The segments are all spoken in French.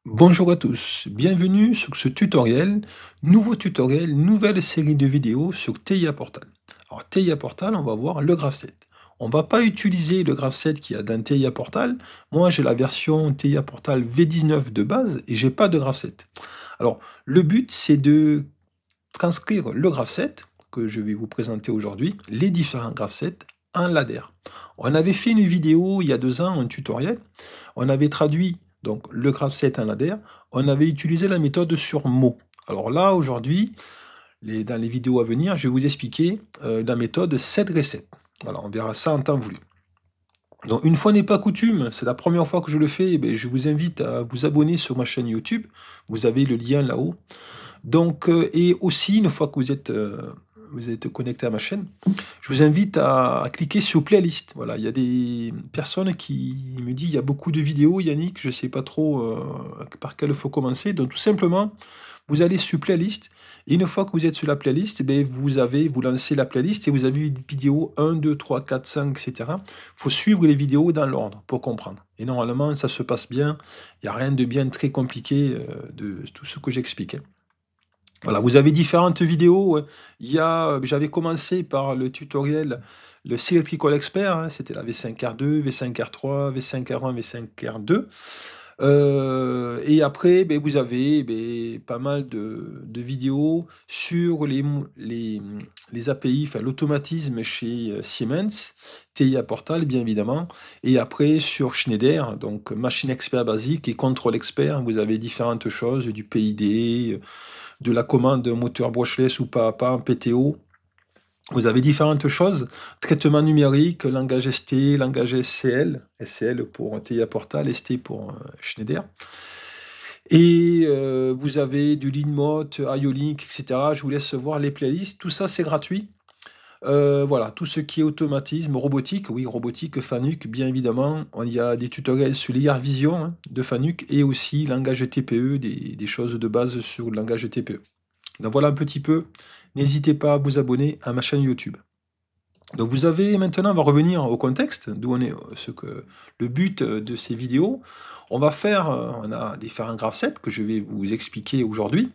Bonjour à tous, bienvenue sur ce tutoriel, nouveau tutoriel, nouvelle série de vidéos sur TIA Portal. Alors TIA Portal, on va voir le graph 7. On va pas utiliser le graph 7 qu'il y a dans TIA Portal. Moi, j'ai la version TIA Portal V19 de base et j'ai pas de graph 7. Alors, le but, c'est de transcrire le graph 7 que je vais vous présenter aujourd'hui, les différents graph 7 en ladder. On avait fait une vidéo il y a 2 ans, un tutoriel. On avait traduit donc le graph 7 en ladder. On avait utilisé la méthode sur mots. Alors là, aujourd'hui, dans les vidéos à venir, je vais vous expliquer la méthode 7 reset. Voilà, on verra ça en temps voulu. Donc, une fois n'est pas coutume, c'est la première fois que je le fais, eh bien, je vous invite à vous abonner sur ma chaîne YouTube. Vous avez le lien là-haut. Donc, et aussi, une fois que vous êtes connecté à ma chaîne, je vous invite à cliquer sur playlist. Voilà, il y a des personnes qui me disent, il y a beaucoup de vidéos, Yannick, je ne sais pas trop par quelle il faut commencer. Donc, tout simplement, vous allez sur playlist. Et une fois que vous êtes sur la playlist, eh bien, vous lancez la playlist et vous avez une vidéo 1, 2, 3, 4, 5, etc. Il faut suivre les vidéos dans l'ordre pour comprendre. Et normalement, ça se passe bien. Il n'y a rien de bien très compliqué de tout ce que j'explique, hein. Voilà, vous avez différentes vidéos. J'avais commencé par le tutoriel, le Selectrical Expert, hein, c'était la V5R2, V5R3, V5R1, V5R2. Et après, ben, vous avez ben, pas mal de vidéos sur les API, enfin l'automatisme chez Siemens, TIA Portal bien évidemment, et après sur Schneider, donc Machine Expert basique et Contrôle Expert, vous avez différentes choses, du PID, de la commande moteur brushless ou pas à pas en PTO. Vous avez différentes choses, traitement numérique, langage ST, langage SCL, SCL pour TIA Portal, ST pour Schneider. Et vous avez du Linmot, IO-Link, etc. Je vous laisse voir les playlists. Tout ça, c'est gratuit. Voilà, tout ce qui est automatisme, robotique, oui, robotique, Fanuc, bien évidemment. Il y a des tutoriels sur l'IR Vision hein, de Fanuc et aussi langage TPE, des choses de base sur le langage TPE. Donc voilà un petit peu. N'hésitez pas à vous abonner à ma chaîne YouTube. Donc vous avez maintenant, on va revenir au contexte, d'où on est, le but de ces vidéos. On va faire, on a différents graph sets que je vais vous expliquer aujourd'hui.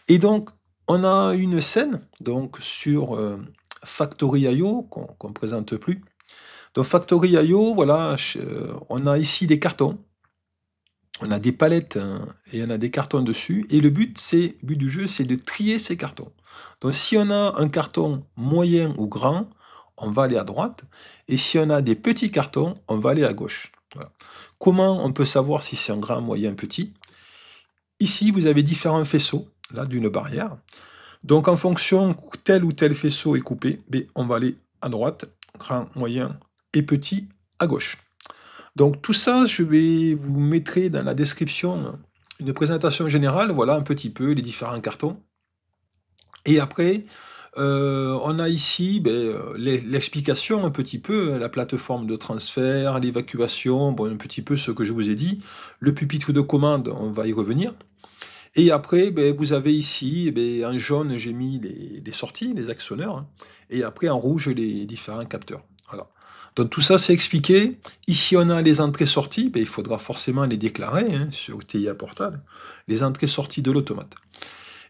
Et donc, on a une scène donc sur Factory.io qu'on ne présente plus. Donc Factory.io, voilà, on a ici des cartons. On a des palettes et on a des cartons dessus. Et le but du jeu, c'est de trier ces cartons. Donc si on a un carton moyen ou grand, on va aller à droite. Et si on a des petits cartons, on va aller à gauche. Voilà. Comment on peut savoir si c'est un grand, moyen, petit? Ici, vous avez différents faisceaux, là, d'une barrière. Donc en fonction tel ou tel faisceau est coupé, on va aller à droite, grand, moyen et petit à gauche. Donc tout ça, je vais vous mettre dans la description une présentation générale, voilà un petit peu les différents cartons. Et après, on a ici l'explication un petit peu, la plateforme de transfert, l'évacuation, bon, un petit peu ce que je vous ai dit. Le pupitre de commande, on va y revenir. Et après, vous avez ici, en jaune, j'ai mis les sorties, les actionneurs, hein, et après en rouge, les différents capteurs. Voilà. Donc tout ça, c'est expliqué. Ici, on a les entrées-sorties, il faudra forcément les déclarer hein, sur TIA Portal, les entrées-sorties de l'automate.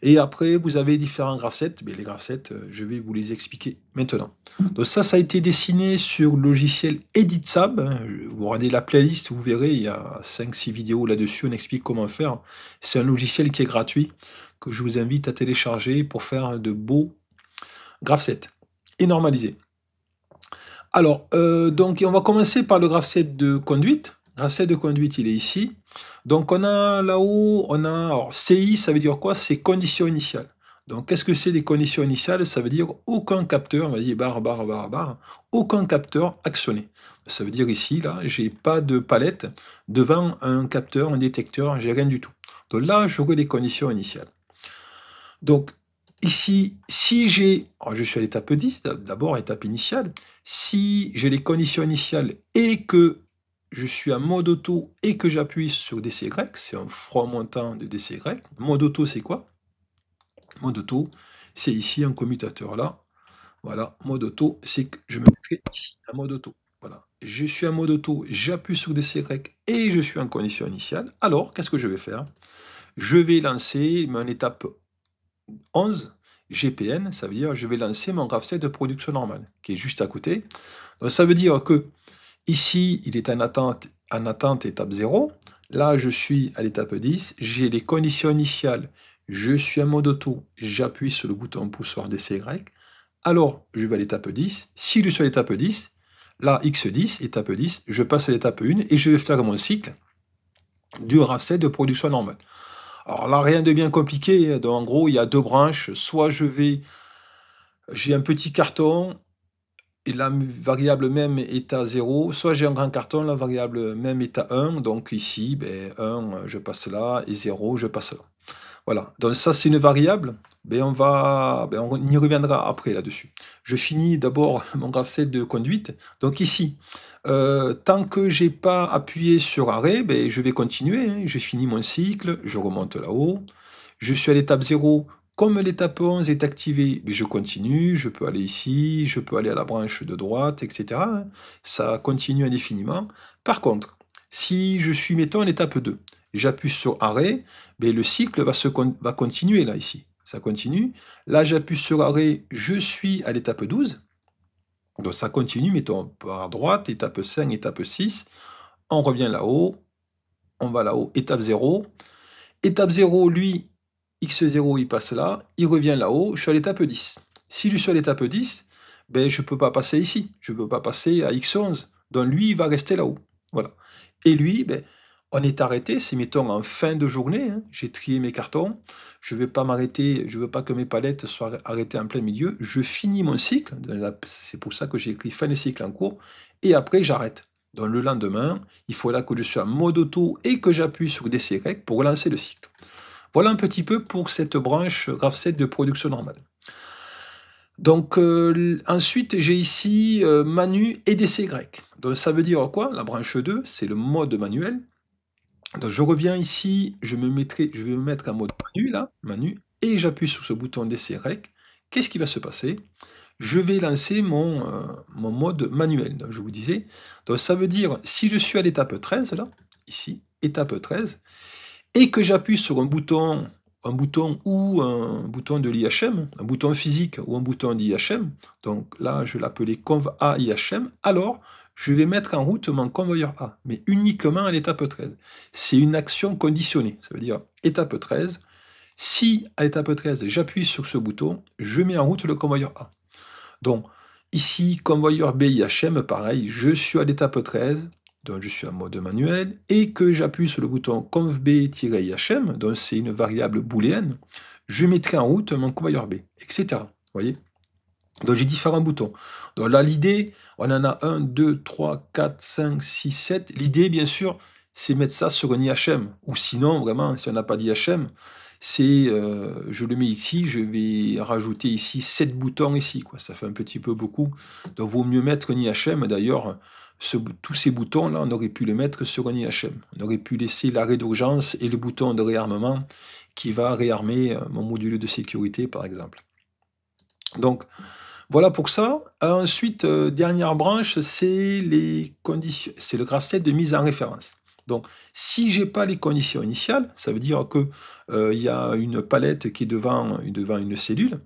Et après, vous avez différents graph sets. Les graph sets, je vais vous les expliquer maintenant. Donc ça a été dessiné sur le logiciel EditSab, hein. Vous regardez la playlist, vous verrez, il y a 5-6 vidéos là-dessus, on explique comment faire. C'est un logiciel qui est gratuit, que je vous invite à télécharger pour faire de beaux graph sets et normaliser. Alors, donc on va commencer par le graph set de conduite. Le graph set de conduite, il est ici. Donc on a là-haut, alors CI, ça veut dire quoi? C'est condition initiale. Donc qu'est-ce que c'est des conditions initiales? Ça veut dire aucun capteur, on va dire barre, barre, barre, barre, aucun capteur actionné. Ça veut dire ici, là, j'ai pas de palette devant un capteur, un détecteur, j'ai rien du tout. Donc là, j'aurai les conditions initiales. Donc ici, si j'ai, alors je suis à l'étape 10, d'abord étape initiale, si j'ai les conditions initiales et que je suis en mode auto et que j'appuie sur DCY, c'est un front montant de DCY. Mode auto, c'est quoi? Mode auto, c'est ici un commutateur là. Voilà, mode auto, c'est que je me mettrai ici, en mode auto. voilà, je suis en mode auto, j'appuie sur DCY et je suis en condition initiale, alors qu'est-ce que je vais faire? Je vais lancer mon étape 11, GPN, ça veut dire je vais lancer mon graph set de production normale, qui est juste à côté. Donc ça veut dire que ici, il est en attente étape 0. Là, je suis à l'étape 10, j'ai les conditions initiales, je suis en mode auto, j'appuie sur le bouton poussoir DCY. Alors, je vais à l'étape 10. Si je suis à l'étape 10, là, X10, étape 10, je passe à l'étape 1 et je vais faire mon cycle du graph set de production normale. Alors là, rien de bien compliqué. Donc, en gros, il y a deux branches. Soit j'ai un petit carton et la variable même est à 0, soit j'ai un grand carton, la variable même est à 1. Donc ici, 1, je passe là, et 0, je passe là. Voilà, donc ça c'est une variable, on y reviendra après là-dessus. Je finis d'abord mon graph set de conduite. Donc ici, tant que j'ai pas appuyé sur arrêt, je vais continuer, hein. Je finis mon cycle, je remonte là-haut, je suis à l'étape 0. Comme l'étape 11 est activée, je continue, je peux aller ici, je peux aller à la branche de droite, etc., hein. Ça continue indéfiniment. Par contre, si je suis, mettons, à l'étape 2, j'appuie sur arrêt, le cycle va continuer là, ici. Ça continue. Là, j'appuie sur arrêt, je suis à l'étape 12. Donc ça continue, mettons par droite, étape 5, étape 6. On revient là-haut, on va là-haut, étape 0. Étape 0, lui, X0, il passe là, il revient là-haut, je suis à l'étape 10. Si je suis à l'étape 10, je ne peux pas passer ici, je ne peux pas passer à X11. Donc lui, il va rester là-haut. Voilà. Et lui, on est arrêté, c'est mettons en fin de journée, hein. J'ai trié mes cartons, je ne vais pas m'arrêter, je ne veux pas que mes palettes soient arrêtées en plein milieu, je finis mon cycle, c'est pour ça que j'ai écrit fin de cycle en cours, et après j'arrête. Donc le lendemain, il faut là que je sois en mode auto et que j'appuie sur DCY pour relancer le cycle. Voilà un petit peu pour cette branche graph set de production normale. Donc ensuite, j'ai ici Manu et DCY. Donc ça veut dire quoi? La branche 2, c'est le mode manuel. Donc je reviens ici, je vais me mettre en mode Manu, là, Manu, et j'appuie sur ce bouton DCY. Qu'est-ce qui va se passer? Je vais lancer mon mode manuel, donc je vous disais. Donc ça veut dire, si je suis à l'étape 13, là, ici, étape 13, et que j'appuie sur un bouton ou un bouton de l'IHM, un bouton physique ou un bouton d'IHM, donc là je l'appelais conv A IHM, alors je vais mettre en route mon convoyeur A, mais uniquement à l'étape 13. C'est une action conditionnée, ça veut dire étape 13, si à l'étape 13 j'appuie sur ce bouton, je mets en route le convoyeur A. Donc ici, convoyeur B IHM, pareil, je suis à l'étape 13, donc je suis en mode manuel, et que j'appuie sur le bouton conv-b-ihm, donc c'est une variable booléenne, je mettrai en route mon convoyeur B, etc. Vous voyez? Donc j'ai différents boutons. Donc là, l'idée, on en a 1, 2, 3, 4, 5, 6, 7. L'idée, bien sûr, c'est mettre ça sur un IHM. Ou sinon, vraiment, si on n'a pas d'IHM, je le mets ici, je vais rajouter ici 7 boutons ici, quoi. Ça fait un petit peu beaucoup. Donc vaut mieux mettre un IHM. D'ailleurs, tous ces boutons-là, on aurait pu les mettre sur un IHM. On aurait pu laisser l'arrêt d'urgence et le bouton de réarmement qui va réarmer mon module de sécurité, par exemple. Donc, voilà pour ça. Ensuite, dernière branche, c'est le graph set de mise en référence. Donc, si j'ai pas les conditions initiales, ça veut dire que il y a une palette qui est devant une cellule.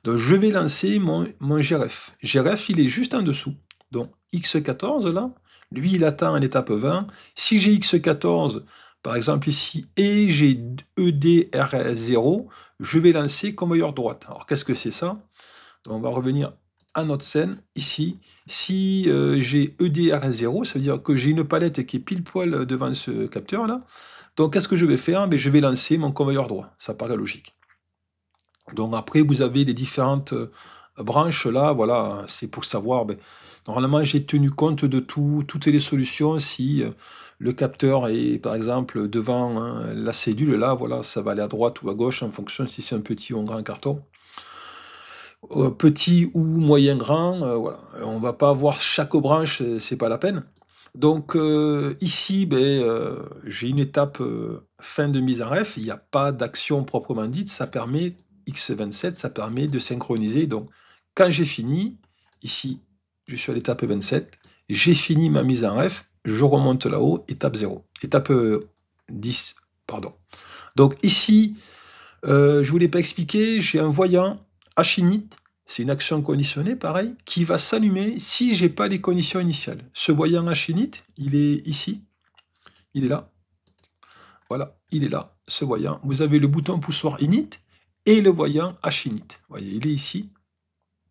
Donc, je vais lancer mon GRF. GRF, il est juste en dessous. Donc, X14, là, lui, il attend à l'étape 20. Si j'ai X14, par exemple ici, et j'ai EDR0, je vais lancer convoyeur droite. Alors, qu'est-ce que c'est ça? Donc, on va revenir à notre scène, ici. Si j'ai EDR0, ça veut dire que j'ai une palette qui est pile poil devant ce capteur-là. Donc, qu'est-ce que je vais faire? Je vais lancer mon convoyeur droit. Ça paraît logique. Donc, après, vous avez les différentes branches là. Voilà, c'est pour savoir. Normalement, j'ai tenu compte de toutes les solutions. Si le capteur est, par exemple, devant la cellule, là, voilà, ça va aller à droite ou à gauche en fonction si c'est un petit ou un grand carton. Petit ou moyen grand, voilà. On va pas voir chaque branche, c'est pas la peine. Donc ici, j'ai une étape fin de mise en ref, il n'y a pas d'action proprement dite, ça permet, X27, ça permet de synchroniser. Donc quand j'ai fini, ici, je suis à l'étape 27, j'ai fini ma mise en ref, je remonte là-haut, étape 0, étape 10, pardon. Donc ici, je ne vous l'ai pas expliqué, j'ai un voyant H-init, c'est une action conditionnée, pareil, qui va s'allumer si j'ai pas les conditions initiales. Ce voyant H-init, il est ici, il est là. Voilà, il est là, ce voyant. Vous avez le bouton poussoir init et le voyant H-init. Vous voyez, il est ici.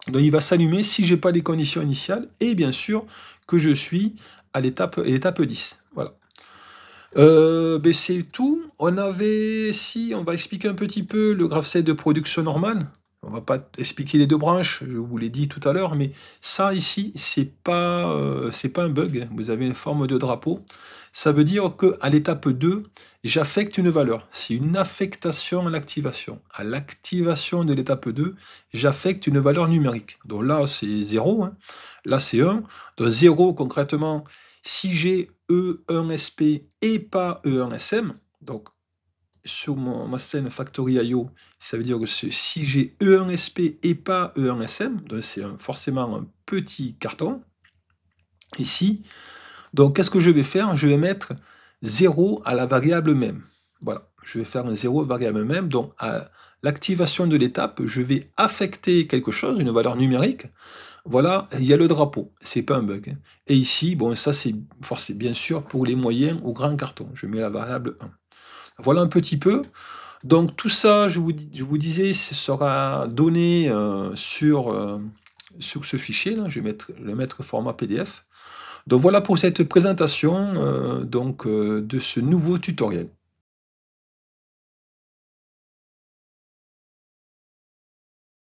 Donc il va s'allumer si j'ai pas les conditions initiales et bien sûr que je suis à l'étape 10. Voilà. Ben c'est tout. On avait, si, on va expliquer un petit peu le graph-set de production normale. On va pas expliquer les deux branches, je vous l'ai dit tout à l'heure, mais ça ici, c'est pas un bug. Vous avez une forme de drapeau. Ça veut dire que à l'étape 2, j'affecte une valeur. C'est une affectation à l'activation. À l'activation de l'étape 2, j'affecte une valeur numérique. Donc là, c'est 0, hein. Là, c'est 1. Donc 0, concrètement, si j'ai E1SP et pas E1SM, donc sur ma scène Factory.io, ça veut dire que si j'ai E1SP et pas E1SM, donc c'est forcément un petit carton, ici, donc qu'est-ce que je vais faire? Je vais mettre 0 à la variable même. Voilà, je vais faire un 0 variable même, donc à l'activation de l'étape, je vais affecter quelque chose, une valeur numérique. Voilà, il y a le drapeau, c'est pas un bug, hein. Et ici, bon, ça c'est bien sûr pour les moyens ou grands cartons, je mets la variable 1. Voilà un petit peu. Donc tout ça, je vous disais, ce sera donné sur ce fichier-là, je vais le mettre format PDF. Donc voilà pour cette présentation de ce nouveau tutoriel.